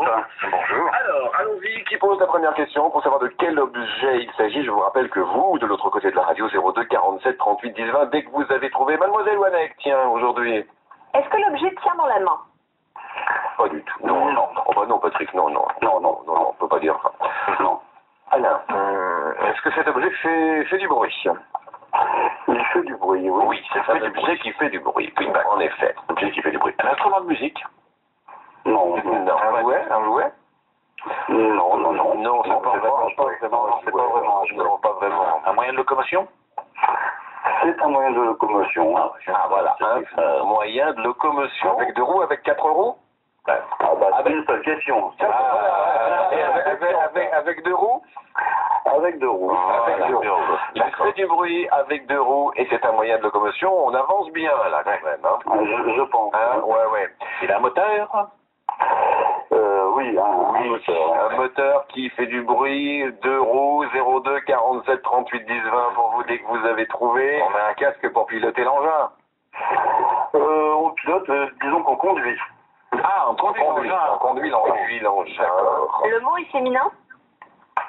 Bonjour. Alors, allons-y, qui pose la première question pour savoir de quel objet il s'agit? Je vous rappelle que vous, de l'autre côté de la radio, 02 47 38 10 20, dès que vous avez trouvé Mademoiselle Wanek, tiens, aujourd'hui. Est-ce que l'objet tient dans la main? Pas du tout. Non. Oh bah non, Patrick, non, on peut pas dire ça. Non. Alain, est-ce que cet objet fait du bruit? Il fait du bruit, oui. Oui, c'est un objet qui fait du bruit. Oui, en effet, un objet qui fait du bruit. Un instrument de musique? Non. Un jouet? Non, Non, c'est pas vraiment. Un moyen de locomotion? C'est un moyen de locomotion. Ah voilà, un moyen de locomotion. Avec 2 roues, avec 4 roues? C'est une seule question. Avec 2 roues? Avec 2 roues. Avec 2 roues. Il fait du bruit avec 2 roues et c'est un moyen de locomotion. On avance bien là quand même. Hein. Je pense. Ouais. Il a un moteur? Oui, un moteur. Un moteur qui fait du bruit, 2 roues, 02 47 38 10 20 pour vous dès que vous avez trouvé. On a un casque pour piloter l'engin. On pilote, disons qu'on conduit. Ah, on conduit l'engin. Le mot est féminin?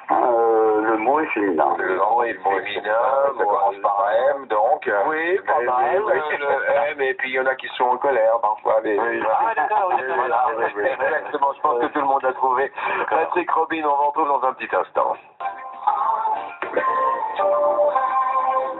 Le mot est féminin. Le mot est féminin, ça commence par M, donc. Oui, par M, le M, et puis il y en a qui sont en colère parfois. Ah, d'accord, voilà, exactement, je pense que tout le monde a trouvé. Patrick Robin, on va retrouver dans un petit instant.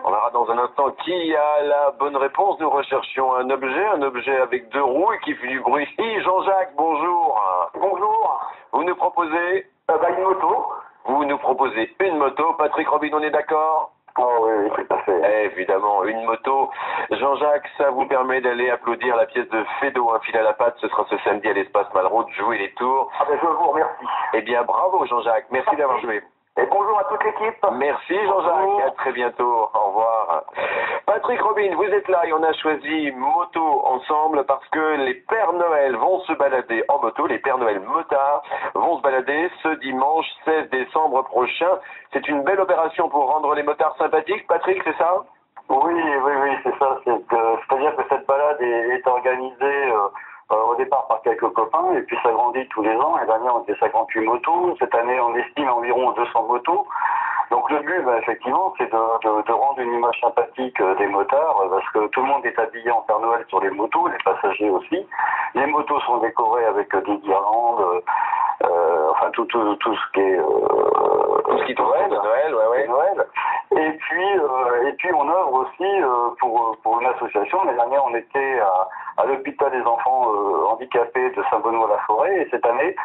On verra dans un instant qui a la bonne réponse. Nous recherchions un objet avec 2 roues et qui fait du bruit. Jean-Jacques, bonjour. Bonjour. Vous nous proposez Une moto. Vous nous proposez une moto. Patrick Robin, on est d'accord? Oui, tout à fait. Évidemment, une moto. Jean-Jacques, ça vous permet d'aller applaudir la pièce de Fédo, un fil à la patte. Ce sera ce samedi à l'espace Malraux, jouer les tours. Je vous remercie. Eh bien, bravo Jean-Jacques. Merci d'avoir joué. Et bonjour à toute l'équipe. Merci Jean-Jacques, à très bientôt, au revoir. Patrick Robin, vous êtes là et on a choisi moto ensemble parce que les Pères Noël vont se balader en moto, les Pères Noël motards vont se balader ce dimanche 16 décembre prochain. C'est une belle opération pour rendre les motards sympathiques, Patrick, c'est ça? Oui, c'est ça. C'est-à-dire que cette balade est organisée au départ par quelques copains et puis ça grandit tous les ans. L'année dernière, on était 58 motos. Cette année, on estime environ 200 motos. Donc le but, effectivement, c'est de rendre une image sympathique des motards parce que tout le monde est habillé en Père Noël sur les motos, les passagers aussi. Les motos sont décorées avec des guirlandes, tout ce qui est... tout ce qui tourne de Noël, ouais. Noël. Et puis on œuvre aussi pour une association. L'année dernière, on était à l'hôpital des enfants handicapés de Saint-Benoît-la-Forêt et cette année,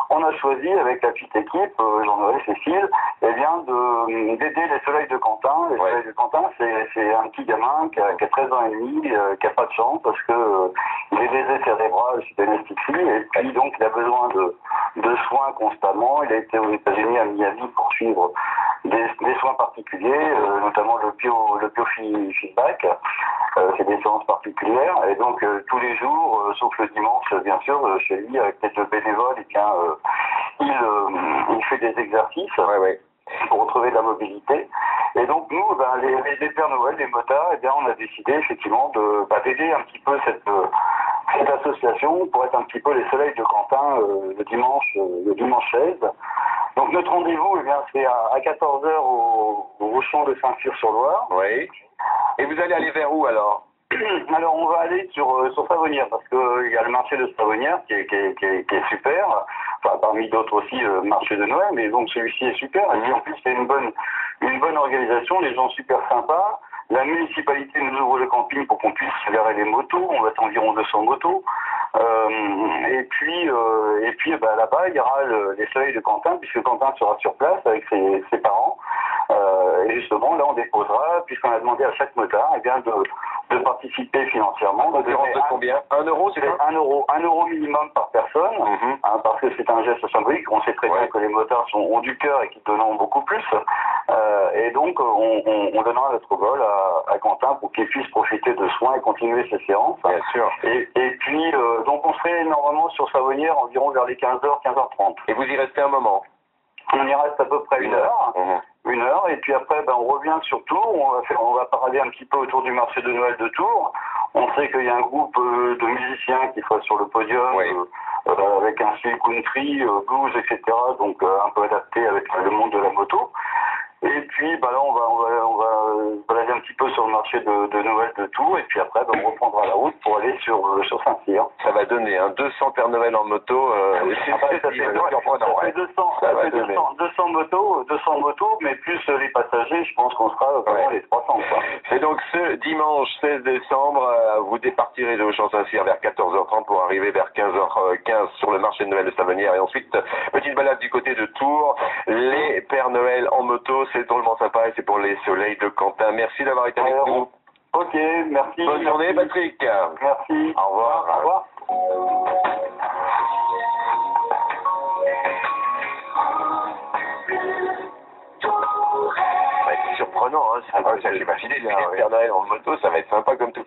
on a choisi avec la petite équipe, Jean-Noël, Cécile, d'aider les Soleils de Quentin. Les Soleils de Quentin, c'est un petit gamin qui a 13 ans et demi, qui a pas de chance parce que il est lésé cérébral suite à une asphyxie et puis donc il a besoin de soins constamment. Il a été aux États-Unis à Miami pour suivre des soins particuliers, notamment le biofeedback. C'est des séances particulières et donc tous les jours, sauf le dimanche bien sûr, chez lui avec peut-être le bénévole, il fait des exercices pour retrouver de la mobilité. Et donc nous, les Pères Noël, les motards, on a décidé effectivement d'aider un petit peu cette association pour être un petit peu les Soleils de Quentin le dimanche 16. Donc notre rendez-vous, c'est à 14h au champ de Saint-Cyr-sur-Loire. Oui. Et vous allez aller vers où alors? Alors on va aller sur Savonnières parce qu'il y a le marché de Savonnières qui est super, parmi d'autres aussi marché de Noël, mais donc celui-ci est super. Et puis en plus c'est une bonne organisation, les gens super sympas. La municipalité nous ouvre le camping pour qu'on puisse garer les motos, on va être environ 200 motos. Et puis là-bas il y aura les Soleils de Quentin puisque Quentin sera sur place avec ses parents. Et justement là on déposera, puisqu'on a demandé à chaque motard de participer financièrement. De combien? 1 euro, c'est ça? 1 euro minimum par personne, parce que c'est un geste symbolique. On sait très bien que les motards ont du cœur et qu'ils donneront beaucoup plus. Et donc on donnera notre vol à Quentin pour qu'il puisse profiter de soins et continuer ses séances. Bien sûr. Et puis donc on serait normalement sur Savonnières environ vers les 15h, 15h30. Et vous y restez un moment? On y reste à peu près une heure. Une heure, et puis après on revient sur Tours, on va parader un petit peu autour du marché de Noël de Tours. On sait qu'il y a un groupe de musiciens qui sera sur le podium, avec un style country, blues, etc. Donc un peu adapté avec le monde de la moto. Et puis là on va balader un petit peu sur le marché de Noël de Tours, et puis après on reprendra la route pour aller sur Saint-Cyr. Ça va donner 200 Père Noël en moto. Ça fait 200 motos, mais plus les passagers, je pense qu'on sera vraiment les 300. Quoi. C'est donc ce dimanche 16 décembre, vous départirez de Champs-Saint-Cyr vers 14h30 pour arriver vers 15h15 sur le marché de Noël de Savenière, et ensuite petite balade du côté de Tours, les Père Noël en moto, c'est drôlement sympa et c'est pour les soleils de Quentin. Merci d'avoir été avec nous. Ok, merci. Bonne journée Patrick. Merci. Au revoir. Au revoir. Ça va être surprenant, hein. Ça va être fasciné, les Père Noël en moto, ça va être sympa comme tout.